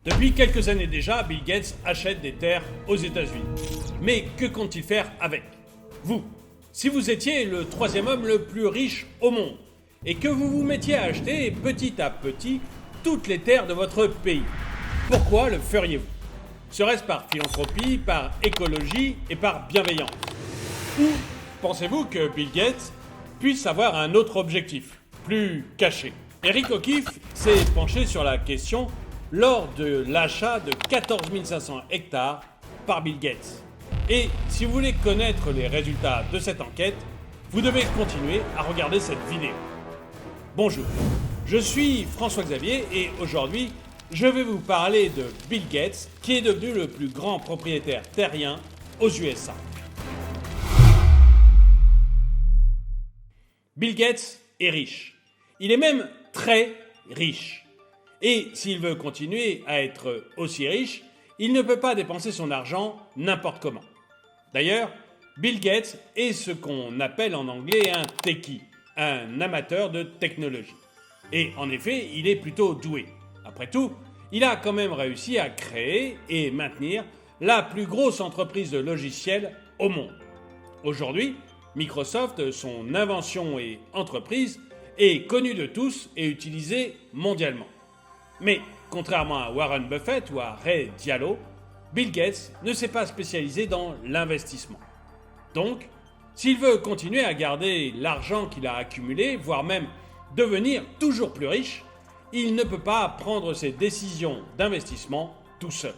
Depuis quelques années déjà, Bill Gates achète des terres aux États-Unis. Mais que compte-t-il faire avec? Vous, si vous étiez le troisième homme le plus riche au monde, et que vous vous mettiez à acheter petit à petit toutes les terres de votre pays, pourquoi le feriez-vous? Serait-ce par philanthropie, par écologie et par bienveillance? Ou pensez-vous que Bill Gates puisse avoir un autre objectif, plus caché? Eric O'Keefe s'est penché sur la question lors de l'achat de 14 500 hectares par Bill Gates. Et si vous voulez connaître les résultats de cette enquête, vous devez continuer à regarder cette vidéo. Bonjour, je suis François Xavier et aujourd'hui, je vais vous parler de Bill Gates, qui est devenu le plus grand propriétaire terrien aux USA. Bill Gates est riche. Il est même très riche. Et s'il veut continuer à être aussi riche, il ne peut pas dépenser son argent n'importe comment. D'ailleurs, Bill Gates est ce qu'on appelle en anglais un techie, un amateur de technologie. Et en effet, il est plutôt doué. Après tout, il a quand même réussi à créer et maintenir la plus grosse entreprise de logiciels au monde. Aujourd'hui, Microsoft, son invention et entreprise, est connue de tous et utilisée mondialement. Mais, contrairement à Warren Buffett ou à Ray Dalio, Bill Gates ne s'est pas spécialisé dans l'investissement. Donc, s'il veut continuer à garder l'argent qu'il a accumulé, voire même devenir toujours plus riche, il ne peut pas prendre ses décisions d'investissement tout seul.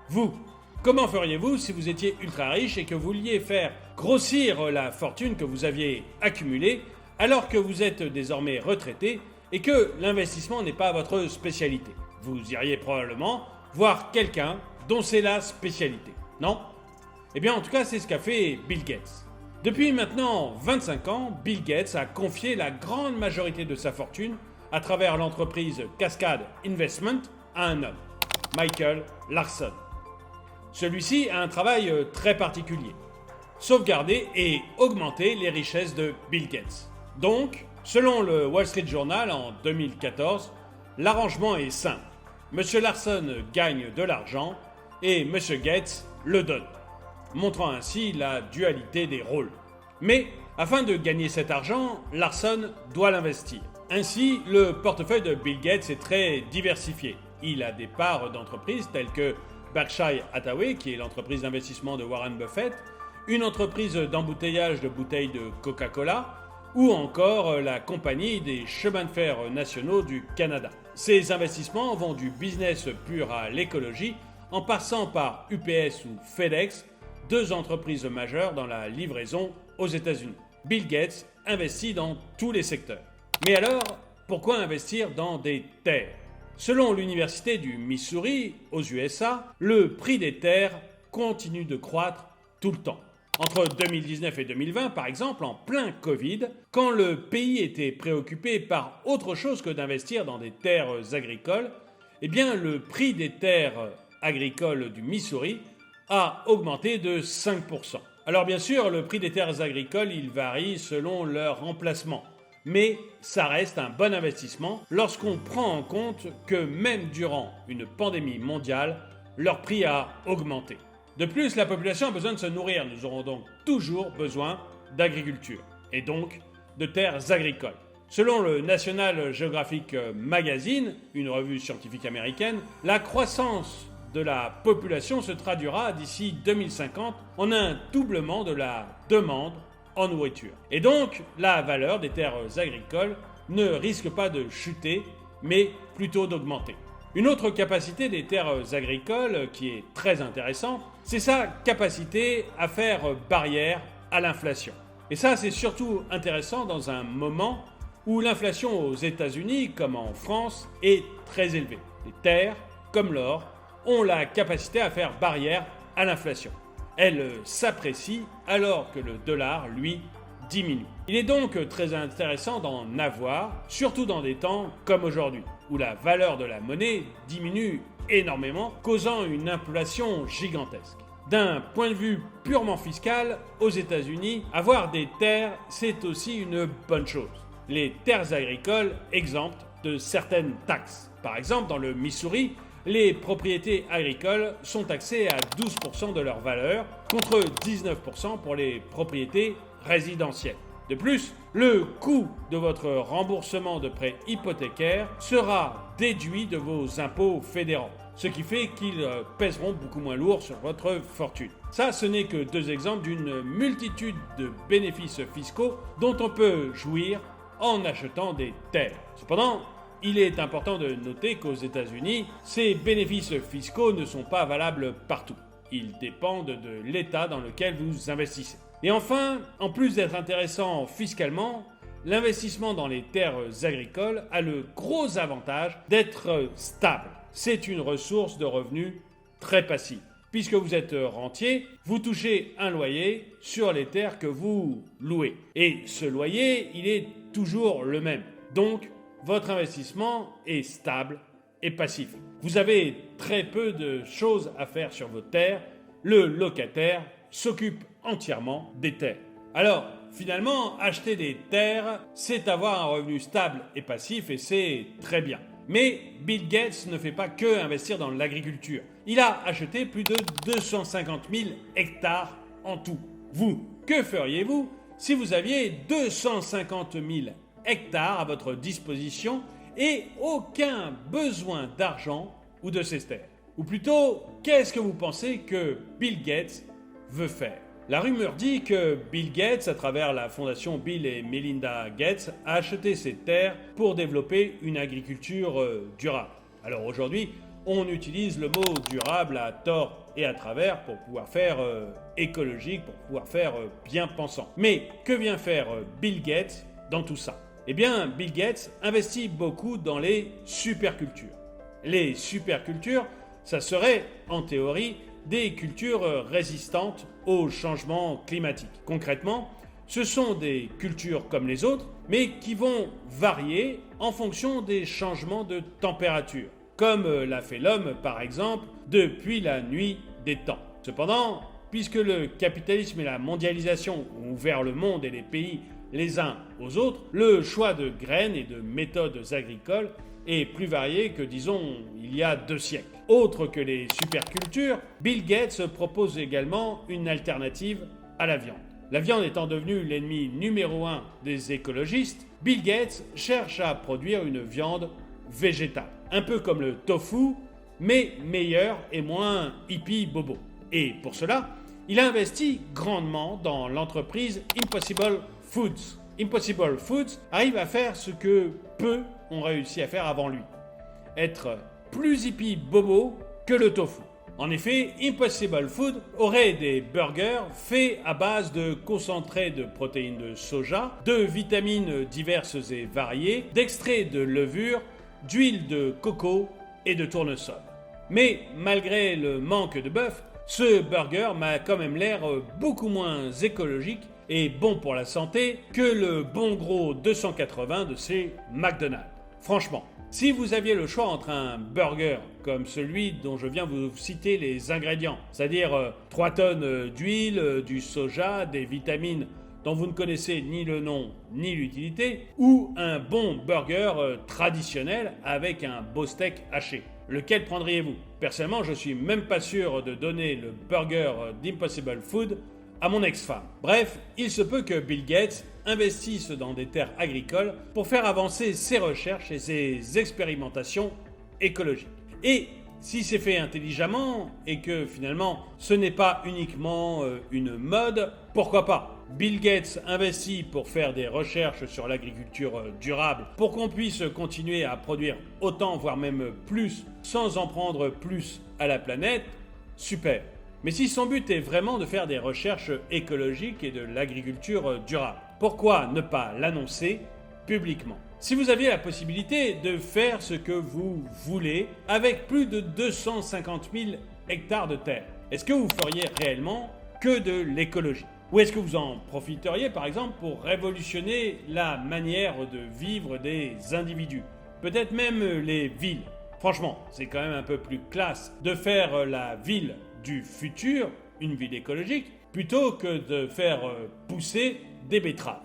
Vous, comment feriez-vous si vous étiez ultra riche et que vous vouliez faire grossir la fortune que vous aviez accumulée alors que vous êtes désormais retraité et que l'investissement n'est pas votre spécialité? Vous iriez probablement voir quelqu'un dont c'est la spécialité, non? Eh bien, en tout cas, c'est ce qu'a fait Bill Gates. Depuis maintenant 25 ans, Bill Gates a confié la grande majorité de sa fortune à travers l'entreprise Cascade Investment à un homme, Michael Larson. Celui-ci a un travail très particulier: sauvegarder et augmenter les richesses de Bill Gates. Donc, selon le Wall Street Journal en 2014, l'arrangement est simple. Monsieur Larson gagne de l'argent et Monsieur Gates le donne, montrant ainsi la dualité des rôles. Mais, afin de gagner cet argent, Larson doit l'investir. Ainsi, le portefeuille de Bill Gates est très diversifié. Il a des parts d'entreprises telles que Berkshire Hathaway, qui est l'entreprise d'investissement de Warren Buffett, une entreprise d'embouteillage de bouteilles de Coca-Cola, ou encore la compagnie des chemins de fer nationaux du Canada. Ces investissements vont du business pur à l'écologie, en passant par UPS ou FedEx, deux entreprises majeures dans la livraison aux États-Unis. Bill Gates investit dans tous les secteurs. Mais alors, pourquoi investir dans des terres? Selon l'université du Missouri, aux USA, le prix des terres continue de croître tout le temps. Entre 2019 et 2020, par exemple, en plein Covid, quand le pays était préoccupé par autre chose que d'investir dans des terres agricoles, eh bien le prix des terres agricoles du Missouri a augmenté de 5%. Alors bien sûr, le prix des terres agricoles, il varie selon leur emplacement. Mais ça reste un bon investissement lorsqu'on prend en compte que même durant une pandémie mondiale, leur prix a augmenté. De plus, la population a besoin de se nourrir. Nous aurons donc toujours besoin d'agriculture et donc de terres agricoles. Selon le National Geographic Magazine, une revue scientifique américaine, la croissance de la population se traduira d'ici 2050 en un doublement de la demande en nourriture. Et donc, la valeur des terres agricoles ne risque pas de chuter, mais plutôt d'augmenter. Une autre capacité des terres agricoles qui est très intéressante, c'est sa capacité à faire barrière à l'inflation. Et ça, c'est surtout intéressant dans un moment où l'inflation aux États-Unis, comme en France, est très élevée. Les terres, comme l'or, ont la capacité à faire barrière à l'inflation. Elles s'apprécient alors que le dollar, lui, diminue. Il est donc très intéressant d'en avoir, surtout dans des temps comme aujourd'hui, où la valeur de la monnaie diminue énormément, causant une inflation gigantesque. D'un point de vue purement fiscal, aux États-Unis, avoir des terres, c'est aussi une bonne chose. Les terres agricoles exemptent de certaines taxes. Par exemple, dans le Missouri, les propriétés agricoles sont taxées à 12% de leur valeur, contre 19% pour les propriétés résidentielles. De plus, le coût de votre remboursement de prêt hypothécaire sera déduit de vos impôts fédéraux, ce qui fait qu'ils pèseront beaucoup moins lourd sur votre fortune. Ça, ce n'est que deux exemples d'une multitude de bénéfices fiscaux dont on peut jouir en achetant des terres. Cependant, il est important de noter qu'aux États-Unis, ces bénéfices fiscaux ne sont pas valables partout. Ils dépendent de l'État dans lequel vous investissez. Et enfin, en plus d'être intéressant fiscalement, l'investissement dans les terres agricoles a le gros avantage d'être stable. C'est une ressource de revenus très passive. Puisque vous êtes rentier, vous touchez un loyer sur les terres que vous louez. Et ce loyer, il est toujours le même. Donc, votre investissement est stable et passif. Vous avez très peu de choses à faire sur vos terres. Le locataire s'occupe entièrement des terres. Alors, finalement, acheter des terres, c'est avoir un revenu stable et passif et c'est très bien. Mais Bill Gates ne fait pas que investir dans l'agriculture. Il a acheté plus de 250 000 hectares en tout. Vous, que feriez-vous si vous aviez 250 000 hectares à votre disposition et aucun besoin d'argent ou de ces terres? Ou plutôt, qu'est-ce que vous pensez que Bill Gates veut faire? La rumeur dit que Bill Gates, à travers la fondation Bill et Melinda Gates, a acheté ces terres pour développer une agriculture durable. Alors aujourd'hui, on utilise le mot durable à tort et à travers pour pouvoir faire écologique, pour pouvoir faire bien pensant. Mais que vient faire Bill Gates dans tout ça? Eh bien, Bill Gates investit beaucoup dans les supercultures. Les supercultures, ça serait, en théorie, des cultures résistantes au changement climatique. Concrètement, ce sont des cultures comme les autres, mais qui vont varier en fonction des changements de température, comme l'a fait l'homme par exemple depuis la nuit des temps. Cependant, puisque le capitalisme et la mondialisation ont ouvert le monde et les pays les uns aux autres, le choix de graines et de méthodes agricoles est plus varié que, disons, il y a 2 siècles. Autre que les supercultures, Bill Gates propose également une alternative à la viande. La viande étant devenue l'ennemi numéro 1 des écologistes, Bill Gates cherche à produire une viande végétale. Un peu comme le tofu, mais meilleur et moins hippie bobo. Et pour cela, il a investi grandement dans l'entreprise Impossible Foods. Impossible Foods arrive à faire ce que peu ont réussi à faire avant lui. Être plus hippie bobo que le tofu. En effet, Impossible Food aurait des burgers faits à base de concentré de protéines de soja, de vitamines diverses et variées, d'extraits de levure, d'huile de coco et de tournesol. Mais malgré le manque de bœuf, ce burger m'a quand même l'air beaucoup moins écologique et bon pour la santé que le bon gros 280 de chez McDonald's. Franchement, si vous aviez le choix entre un burger comme celui dont je viens vous citer les ingrédients, c'est-à-dire 3 tonnes d'huile, du soja, des vitamines dont vous ne connaissez ni le nom ni l'utilité, ou un bon burger traditionnel avec un beau steak haché, lequel prendriez-vous? Personnellement, je suis même pas sûr de donner le burger d'Impossible Food à mon ex-femme. Bref, il se peut que Bill Gates investisse dans des terres agricoles pour faire avancer ses recherches et ses expérimentations écologiques. Et si c'est fait intelligemment et que finalement ce n'est pas uniquement une mode, pourquoi pas? Bill Gates investit pour faire des recherches sur l'agriculture durable pour qu'on puisse continuer à produire autant, voire même plus, sans en prendre plus à la planète, super. Mais si son but est vraiment de faire des recherches écologiques et de l'agriculture durable, pourquoi ne pas l'annoncer publiquement? Si vous aviez la possibilité de faire ce que vous voulez avec plus de 250 000 hectares de terre, est-ce que vous feriez réellement que de l'écologie? Ou est-ce que vous en profiteriez par exemple pour révolutionner la manière de vivre des individus? Peut-être même les villes. Franchement, c'est quand même un peu plus classe de faire la ville du futur, une ville écologique, plutôt que de faire pousser des betteraves.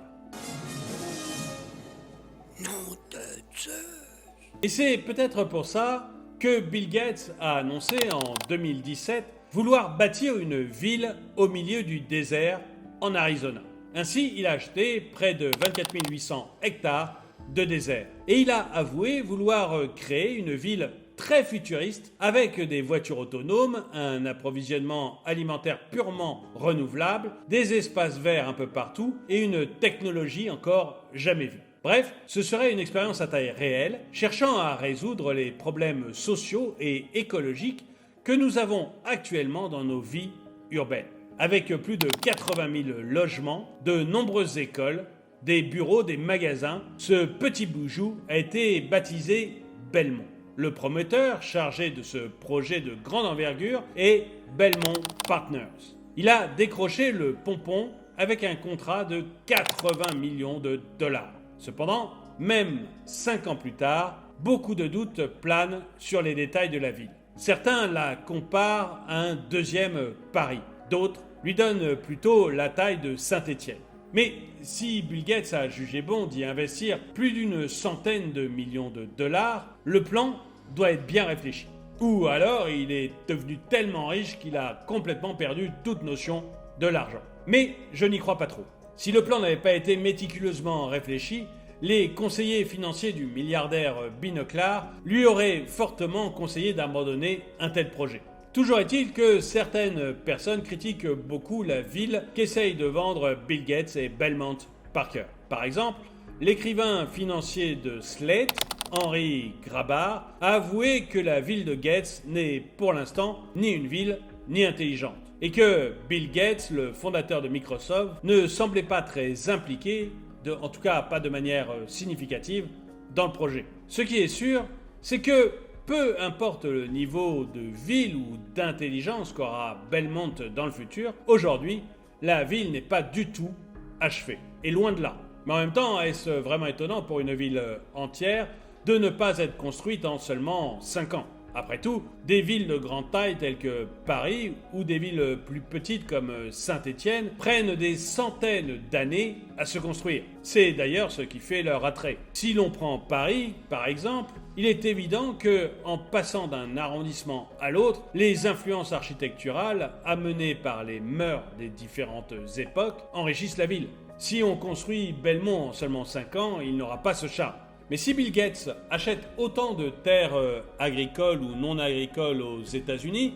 Et c'est peut-être pour ça que Bill Gates a annoncé en 2017 vouloir bâtir une ville au milieu du désert en Arizona. Ainsi, il a acheté près de 24 800 hectares de désert. Et il a avoué vouloir créer une ville très futuriste avec des voitures autonomes, un approvisionnement alimentaire purement renouvelable, des espaces verts un peu partout et une technologie encore jamais vue. Bref, ce serait une expérience à taille réelle, cherchant à résoudre les problèmes sociaux et écologiques que nous avons actuellement dans nos vies urbaines. Avec plus de 80 000 logements, de nombreuses écoles, des bureaux, des magasins, ce petit boujou a été baptisé Belmont. Le promoteur chargé de ce projet de grande envergure est Belmont Partners. Il a décroché le pompon avec un contrat de 80 millions de dollars. Cependant, même 5 ans plus tard, beaucoup de doutes planent sur les détails de la ville. Certains la comparent à un deuxième Paris. D'autres lui donnent plutôt la taille de Saint-Étienne. Mais si Bill Gates a jugé bon d'y investir plus d'une centaine de millions de dollars, le plan doit être bien réfléchi. Ou alors il est devenu tellement riche qu'il a complètement perdu toute notion de l'argent. Mais je n'y crois pas trop. Si le plan n'avait pas été méticuleusement réfléchi, les conseillers financiers du milliardaire Binoclar lui auraient fortement conseillé d'abandonner un tel projet. Toujours est-il que certaines personnes critiquent beaucoup la ville qu'essayent de vendre Bill Gates et Belmont Parker. Par exemple, l'écrivain financier de Slate, Henry Grabar, a avoué que la ville de Gates n'est pour l'instant ni une ville ni intelligente. Et que Bill Gates, le fondateur de Microsoft, ne semblait pas très impliqué, en tout cas pas de manière significative, dans le projet. Ce qui est sûr, c'est que peu importe le niveau de ville ou d'intelligence qu'aura Belmont dans le futur, aujourd'hui, la ville n'est pas du tout achevée. Et loin de là. Mais en même temps, est-ce vraiment étonnant pour une ville entière de ne pas être construite en seulement 5 ans ? Après tout, des villes de grande taille telles que Paris ou des villes plus petites comme Saint-Étienne prennent des centaines d'années à se construire. C'est d'ailleurs ce qui fait leur attrait. Si l'on prend Paris, par exemple, il est évident que, en passant d'un arrondissement à l'autre, les influences architecturales amenées par les mœurs des différentes époques enrichissent la ville. Si on construit Belmont en seulement 5 ans, il n'aura pas ce charme. Mais si Bill Gates achète autant de terres agricoles ou non agricoles aux États-Unis,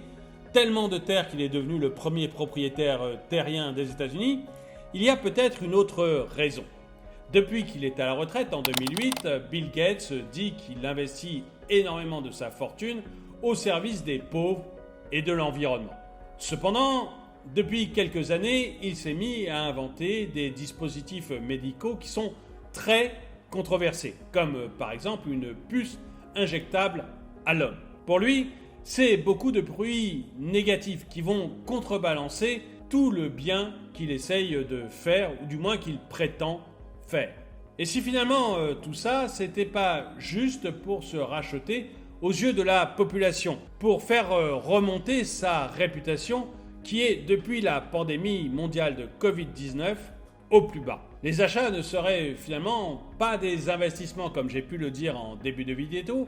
tellement de terres qu'il est devenu le premier propriétaire terrien des États-Unis, il y a peut-être une autre raison. Depuis qu'il est à la retraite en 2008, Bill Gates dit qu'il investit énormément de sa fortune au service des pauvres et de l'environnement. Cependant, depuis quelques années, il s'est mis à inventer des dispositifs médicaux qui sont très controversés, comme par exemple une puce injectable à l'homme. Pour lui, c'est beaucoup de bruits négatifs qui vont contrebalancer tout le bien qu'il essaye de faire, ou du moins qu'il prétend faire. Et si finalement tout ça, c'était pas juste pour se racheter aux yeux de la population, pour faire remonter sa réputation qui est, depuis la pandémie mondiale de Covid-19, au plus bas. Les achats ne seraient finalement pas des investissements, comme j'ai pu le dire en début de vidéo,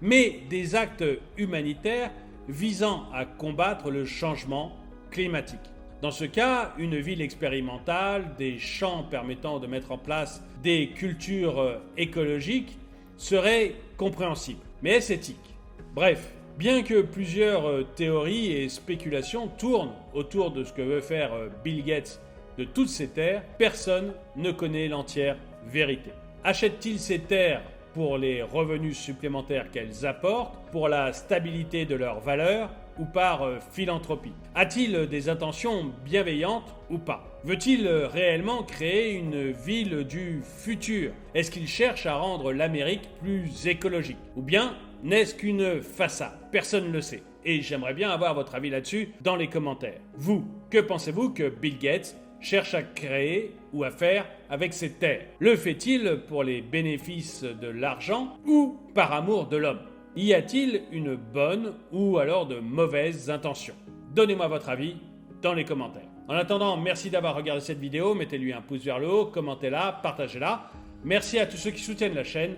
mais des actes humanitaires visant à combattre le changement climatique. Dans ce cas, une ville expérimentale, des champs permettant de mettre en place des cultures écologiques seraient compréhensibles. Mais est-ce éthique ? Bref, bien que plusieurs théories et spéculations tournent autour de ce que veut faire Bill Gates de toutes ces terres, personne ne connaît l'entière vérité. Achète-t-il ces terres pour les revenus supplémentaires qu'elles apportent, pour la stabilité de leur valeur ou par philanthropie? A-t-il des intentions bienveillantes ou pas? Veut-il réellement créer une ville du futur? Est-ce qu'il cherche à rendre l'Amérique plus écologique? Ou bien n'est-ce qu'une façade? Personne ne le sait. Et j'aimerais bien avoir votre avis là-dessus dans les commentaires. Vous, que pensez-vous que Bill Gates cherche à créer ou à faire avec ces terres? Le fait-il pour les bénéfices de l'argent ou par amour de l'homme? Y a-t-il une bonne ou alors de mauvaises intentions? Donnez-moi votre avis dans les commentaires. En attendant, merci d'avoir regardé cette vidéo, mettez-lui un pouce vers le haut, commentez-la, partagez-la. Merci à tous ceux qui soutiennent la chaîne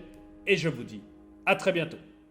et je vous dis à très bientôt.